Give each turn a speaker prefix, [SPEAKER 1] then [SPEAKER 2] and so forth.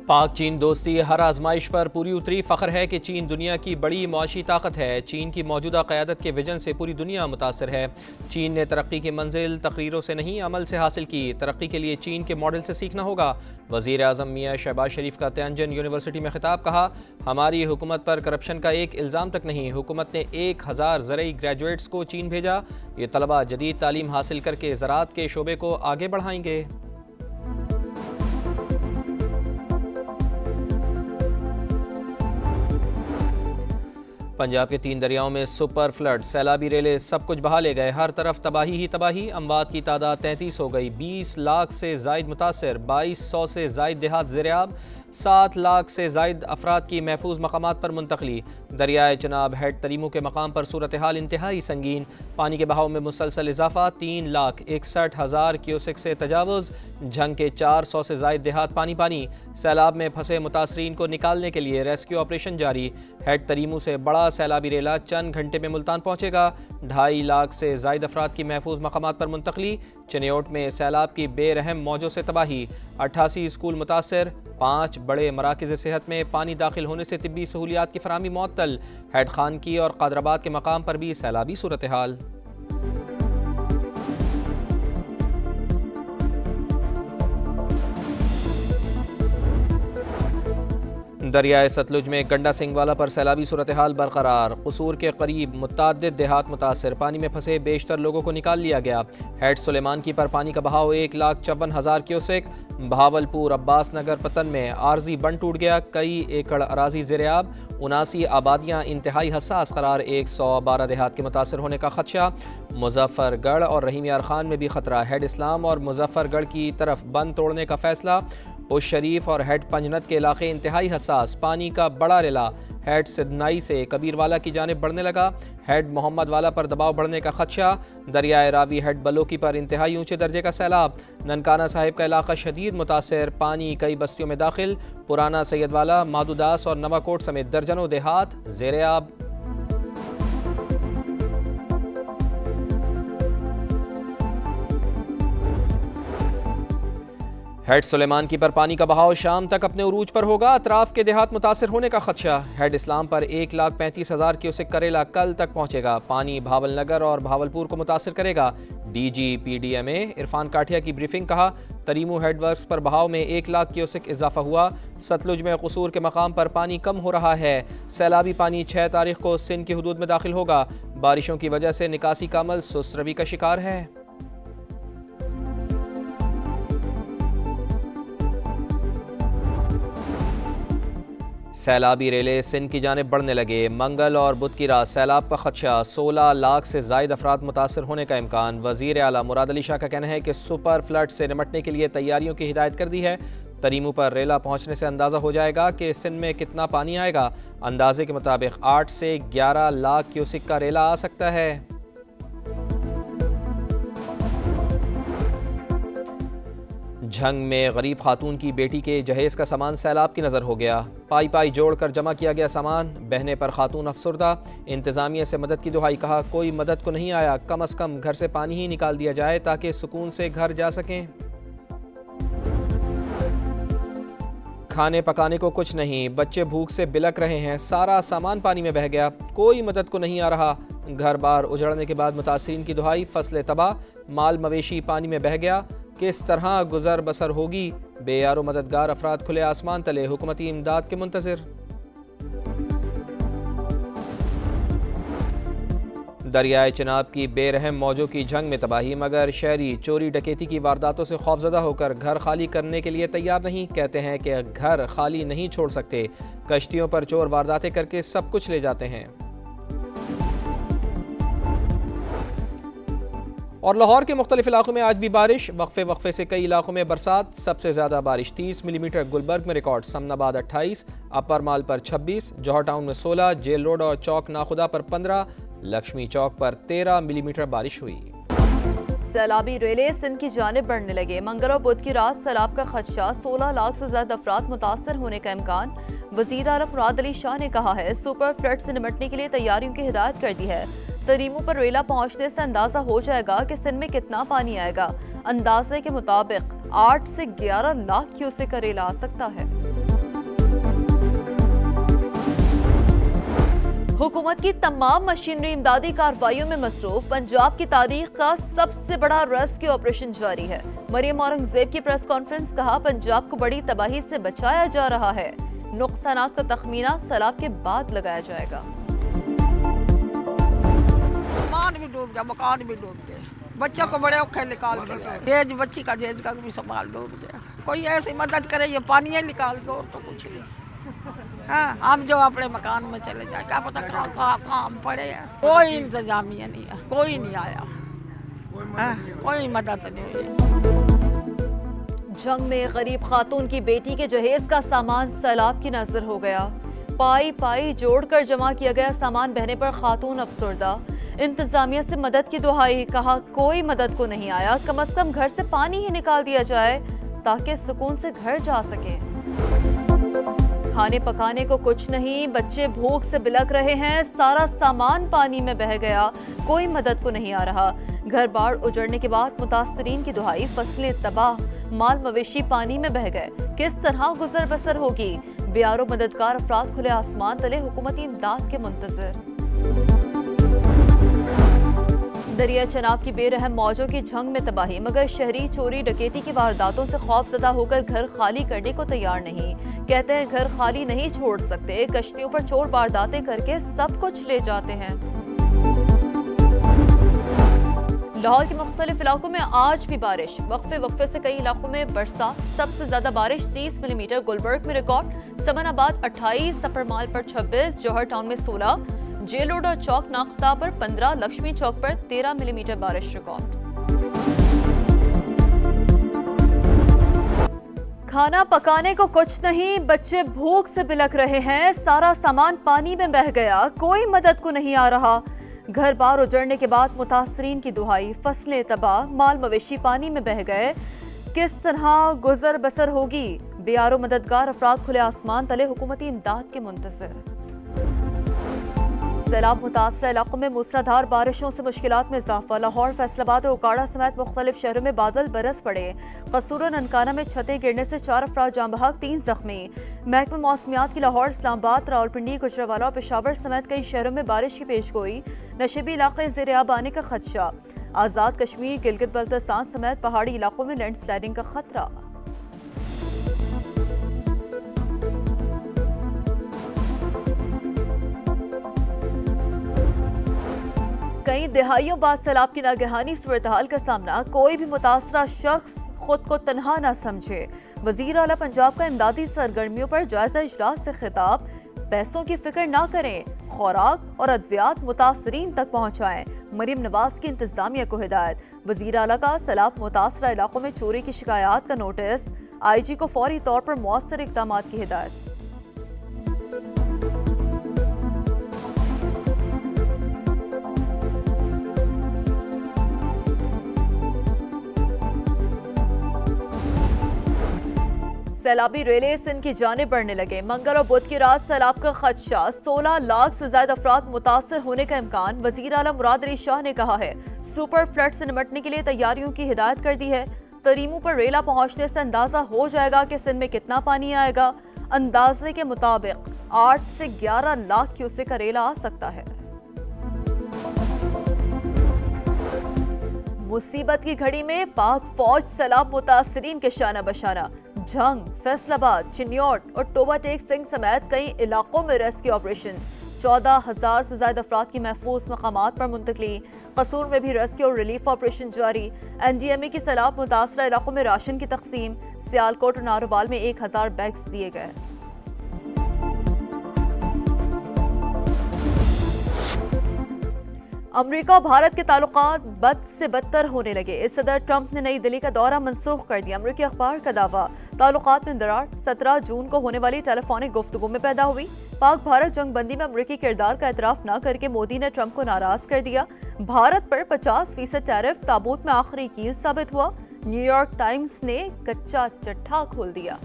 [SPEAKER 1] पाक चीन दोस्ती हर आजमाइश पर पूरी उतरी। फ़ख्र है कि चीन दुनिया की बड़ी मुआशी ताकत है। चीन की मौजूदा क़यादत के विजन से पूरी दुनिया मुतासर है। चीन ने तरक्की की मंजिल तकरीरों से नहीं अमल से हासिल की। तरक्की के लिए चीन के मॉडल से सीखना होगा। वज़ीर आज़म मियाँ शहबाज शरीफ का तियानजिन यूनिवर्सिटी में खिताब। कहा, हमारी हुकूमत पर करप्शन का एक इल्ज़ाम तक नहीं। हुकूमत ने 1000 ज़रई ग्रेजुएट्स को चीन भेजा। ये तलबा जदीद तालीम हासिल करके ज़राअत के शोबे को आगे बढ़ाएंगे। पंजाब के 3 दरियाओं में सुपर फ्लड, सैलाबी रेले सब कुछ बहा ले गए। हर तरफ तबाही ही तबाही। अमवात की तादाद 33 हो गई। 20 लाख से जायद मुतासर, 2200 से जायद देहात ज़ेर-ए-आब, 7 लाख से जायद अफराद की महफूज मकामात पर मुंतकली। दरियाए चनाब हेड तरीमू के मकाम पर सूरत हाल इंतहाई संगीन। पानी के बहाव में मुसलसल इजाफा। 3,61,000 क्यूसेक से तजावुज़। झंग के 400 से जायद देहात पानी पानी। सैलाब में फंसे मुतासरीन को निकालने के लिए रेस्क्यू ऑपरेशन जारी। हेड तरीमू से बड़ा सैलाबी रेला चंद घंटे में मुल्तान पहुँचेगा। 2.5 लाख से जायद अफराद की महफूज मकामात पर मुंतकली। चनियोट में सैलाब की बेरहम मौजों से तबाही। 88 स्कूल मुतासर। 5 बड़े मराकिज़ सेहत में पानी दाखिल होने से तिब्बी सहूलियात की फराहमी मुअत्तल। हेड खान की और कादराबाद के मकाम पर भी सैलाबी सूरत हाल। दरियाए सतलुज में गंडा सिंगवाला पर सैलाबी सूरत हाल बरकरार। कसूर के करीब मुतअद्दिद देहात मुतासर। पानी में फंसे बेशतर लोगों को निकाल लिया गया। हेड सुलेमान की पर पानी का बहाव 1,54,000 क्यूसेक। बहावलपुर अब्बास नगर पतन में आर्जी बंद टूट गया। कई एकड़ अराजी ज़ेर-ए-आब। 79 आबादियाँ इंतहाई हसास करार। 112 देहात के मुतासर होने का खदशा। मुजफ्फरगढ़ और रहीम यार खान में भी खतरा। हेड इस्लाम और मुजफ्फरगढ़ की तरफ बंद तोड़ने का फैसला। उस शरीफ और हेड पंजनत के इलाके इंतहाई हसास। पानी का बड़ा रेला हेड सिदनाई से कबीरवाला की जानिब बढ़ने लगा। हेड मोहम्मद वाला पर दबाव बढ़ने का खदशा। दरियाए रावी हेड बलोकी पर इंतहाई ऊंचे दर्जे का सैलाब। ननकाना साहिब का इलाका शदीद मुतासर। पानी कई बस्तियों में दाखिल। पुराना सैयदवाला, मादूदास और नवाकोट समेत दर्जनों देहात ज़ेर-ए-आब। हेड सुलेमान की पर पानी का बहाव शाम तक अपने उरूज पर होगा। अतराफ के देहात मुतासर होने का खदशा। हेड इस्लाम पर 1,35,000 क्यूसेक करेला कल तक पहुँचेगा। पानी भावलनगर और भावलपुर को मुतासर करेगा। DGPDMA इरफान काठिया की ब्रीफिंग। कहा, तरीमू हेडवर्क्स पर बहाव में 1 लाख क्यूसेक इजाफा हुआ। सतलुज में कसूर के मकाम पर पानी कम हो रहा है। सैलाबी पानी 6 तारीख को सिंध की हदूद में दाखिल होगा। बारिशों की वजह से निकासी का अमल सुस्त रवी का शिकार है। सैलाबी रेले सिंध की जानिब बढ़ने लगे। मंगल और बुध की रात सैलाब का खदशा। 16 लाख से जायद अफराद मुतासर होने का इम्कान। वज़ीर आला मुराद अली शाह का कहना है कि सुपर फ्लड से निमटने के लिए तैयारियों की हिदायत कर दी है। तरीमू पर रेला पहुँचने से अंदाज़ा हो जाएगा कि सिंध में कितना पानी आएगा। अंदाजे के मुताबिक 8 से 11 लाख क्यूसेक का रेला आ सकता है। झंग में गरीब खातून की बेटी के जहेज का सामान सैलाब की नज़र हो गया। पाई पाई जोड़कर जमा किया गया सामान। बहने पर खातून अफसरदा। इंतज़ामिया से मदद की दुहाई। कहा, कोई मदद को नहीं आया, कम अज़ कम घर से पानी ही निकाल दिया जाए ताकि सुकून से घर जा सकें। खाने पकाने को कुछ नहीं, बच्चे भूख से बिलक रहे हैं। सारा सामान पानी में बह गया, कोई मदद को नहीं आ रहा। घर बार उजड़ने के बाद मुतासिरीन की दुहाई। फसलें तबाह, माल मवेशी पानी में बह गया। किस तरह गुजर बसर होगी। बेयारो मददगार अफराद खुले आसमान तले हुकूमती इमदाद के मुंतज़िर। दरियाए चिनाब की बेरहम मौजों की झंग में तबाही। मगर शहरी चोरी डकैती की वारदातों से खौफजदा होकर घर खाली करने के लिए तैयार नहीं। कहते हैं कि घर खाली नहीं छोड़ सकते। कश्तियों पर चोर वारदातें करके सब कुछ ले जाते हैं। और लाहौर के मुख्तलिफ इलाकों में आज भी बारिश। वक्फे से कई इलाकों में बरसात। सबसे ज़्यादा बारिश 30 मिलीमीटर गुलबर्ग में रिकॉर्ड। समनाबाद 28, अपर माल पर 26, जौहर टाउन में 16, जेल रोड और चौक नाखुदा पर 15, लक्ष्मी चौक पर 13 मिलीमीटर बारिश हुई।
[SPEAKER 2] सैलाबी रेले सिंध की जानिब बढ़ने लगे। मंगल और बुध की रात सैलाब का खदशा। 16 लाख से ज्यादा अफराद मुतासर होने का इम्कान। वज़ीर आला मुराद अली शाह ने कहा है, सुपर फ्लड से निमटने के लिए तैयारियों की हिदायत कर दी है। तरीमू पर रेला पहुंचने से अंदाजा हो जाएगा कि सिंध में कितना पानी आएगा। अंदाजे के मुताबिक 8 से 11 लाख क्यूसेक का रेला आ सकता है। हुकूमत की तमाम मशीनरी इमदादी कार्रवाइयों में मसरूफ पंजाब की तारीख का सबसे बड़ा रेस्क्यू ऑपरेशन जारी है। मरियम औरंगजेब की प्रेस कॉन्फ्रेंस, कहा पंजाब को बड़ी तबाही से बचाया जा रहा है। नुकसानात का तखमीना सैलाब के बाद लगाया जाएगा।
[SPEAKER 3] सामान भी डूब गया, मकान भी डूब गए, बच्चों को बड़े औखे निकाल के लाए, जेज बच्ची का जेज का भी सामान डूब गया। कोई ऐसी मदद करे, ये पानी निकाल दो तो कुछ नहीं। हाँ, हम जो अपने मकान में चले जाए, क्या पता कहाँ हम पड़े हैं। कोई इंतजामिया नहीं है, कोई नहीं आया, कोई मदद नहीं हुई।
[SPEAKER 2] जंग में गरीब खातून की बेटी के जहेज का सामान सैलाब की नजर हो गया। पाई पाई जोड़कर जमा किया गया सामान बहने पर खातून अफसरदा। इंतजामिया से मदद की दुहाई, कहा कोई मदद को नहीं आया, कम से कम घर से पानी ही निकाल दिया जाए ताकि सुकून से घर जा सके। खाने पकाने को कुछ नहीं, बच्चे भूख से बिलक रहे हैं, सारा सामान पानी में बह गया, कोई मदद को नहीं आ रहा। घर बार उजड़ने के बाद मुतासरीन की दुहाई, फसलें तबाह, माल मवेशी पानी में बह गए, किस तरह गुजर बसर होगी। बेयारो मददगार अफराद खुले आसमान तले हुकूमती इमदाद के मुंतजर। दरिया चनाब की बेरहम मौजों की जंग में तबाही, मगर शहरी चोरी डकैती की वारदातों से खौफजदा होकर घर खाली करने को तैयार नहीं। कहते हैं घर खाली नहीं छोड़ सकते, कश्तियों पर चोर वारदातें करके सब कुछ ले जाते हैं। लाहौर के मुख्तलिफ इलाकों में आज भी बारिश, वक्फे वक्फे से कई इलाकों में बरसात। सबसे ज्यादा बारिश 30 मिलीमीटर गुलबर्ग में रिकॉर्ड, समनाबाद 28, सफरमाल पर 26, जौहर टाउन में 16, जेल रोड और चौक नाख्ता पर 15, लक्ष्मी चौक पर 13 मिलीमीटर बारिश रिकॉर्ड। खाना पकाने को कुछ नहीं, बच्चे भूख से बिलक रहे हैं, सारा सामान पानी में बह गया, कोई मदद को नहीं आ रहा। घर बार उजड़ने के बाद मुतासरीन की दुहाई, फसलें तबाह, माल मवेशी पानी में बह गए, किस तरह गुजर बसर होगी। बेयारो मददगार अफराद खुले आसमान तले हुकूमती इमदाद के मुंतजर। सैलाब मुतासरा इलाकों में मूसलाधार बारिशों से मुश्किलात में इजाफा। लाहौर, फैसलाबाद और उकाड़ा समेत मुख्तलिफ शहरों में बादल बरस पड़े। कसूर और ननकाना में छतें गिरने से 4 अफराद जाँ बहक, 3 जख्मी। महकमा मौसमियात की लाहौर, इस्लामाबाद, रावलपिंडी, गुजरावाला और पेशावर समेत कई शहरों में बारिश की पेशगोई। नशेबी इलाके ज़ेर-ए-आब आने का खदशा। आज़ाद कश्मीर, गिलगित बल्तिस्तान समेत पहाड़ी इलाकों में लैंडस्लाइडिंग का खतरा। कई दिहाइयों बाद सैलाब की नागहानी सूरत-ए-हाल का सामना, कोई भी मुतासरा शख्स खुद को तनहा न समझे। वजीर आला पंजाब का इमदादी सरगर्मियों पर जायजा इजलास से खिताब, पैसों की फिक्र ना करें, खुराक और अद्वियात मुतासरीन तक पहुँचाएं। मरीम नवाज की इंतजामिया को हिदायत। वजीर आला का सैलाब मुतासरा इलाकों में चोरी की शिकायत का नोटिस, IG को फौरी तौर पर मौसर इक़दाम की हिदायत। सैलाबी रेले सिंध की जानिब बढ़ने लगे। मंगल और बुध की रात सैलाब का खदशा, 16 लाख से ज्यादा अफराद मुतासर होने का इम्कान। वजीर आला मुराद अली शाह ने कहा है सुपर फ्लड से निपटने के लिए तैयारियों की हिदायत कर दी है। तरीमू पर रेला पहुंचने से अंदाजा हो जाएगा कि सिंध में कितना पानी आएगा। अंदाजे के मुताबिक 8 से 11 लाख क्यूसेक का रेला आ सकता है। मुसीबत की घड़ी में पाक फौज सैलाब मुतासरीन के शाना बशाना। जंग, फैसलाबाद, चिन्योट और टोबा टेक सिंह समेत कई इलाकों में रेस्क्यू ऑपरेशन। 14,000 से ज्यादा अफराद की महफूज मकामात पर मुंतकली। कसूर में भी रेस्क्यू और रिलीफ ऑपरेशन जारी। NDMA की सैलाब मुतासरा इलाकों में राशन की तकसीम। सियालकोट और नारोवाल में 1000 बैग्स दिए गए। अमेरिका और भारत के ताल्लुकात बद से बदतर होने लगे। इस सदर ट्रंप ने नई दिल्ली का दौरा मंसूख कर दिया। अमेरिकी अखबार का दावा, ताल्लुकात में दरार 17 जून को होने वाली टेलीफोनिक गुफ्तगू में पैदा हुई। पाक भारत जंग बंदी में अमेरिकी किरदार का एतराफ न करके मोदी ने ट्रंप को नाराज कर दिया। भारत पर 50% टैरिफ ताबूत में आखिरी कील साबित हुआ। न्यूयॉर्क टाइम्स ने कच्चा चट्टा खोल दिया।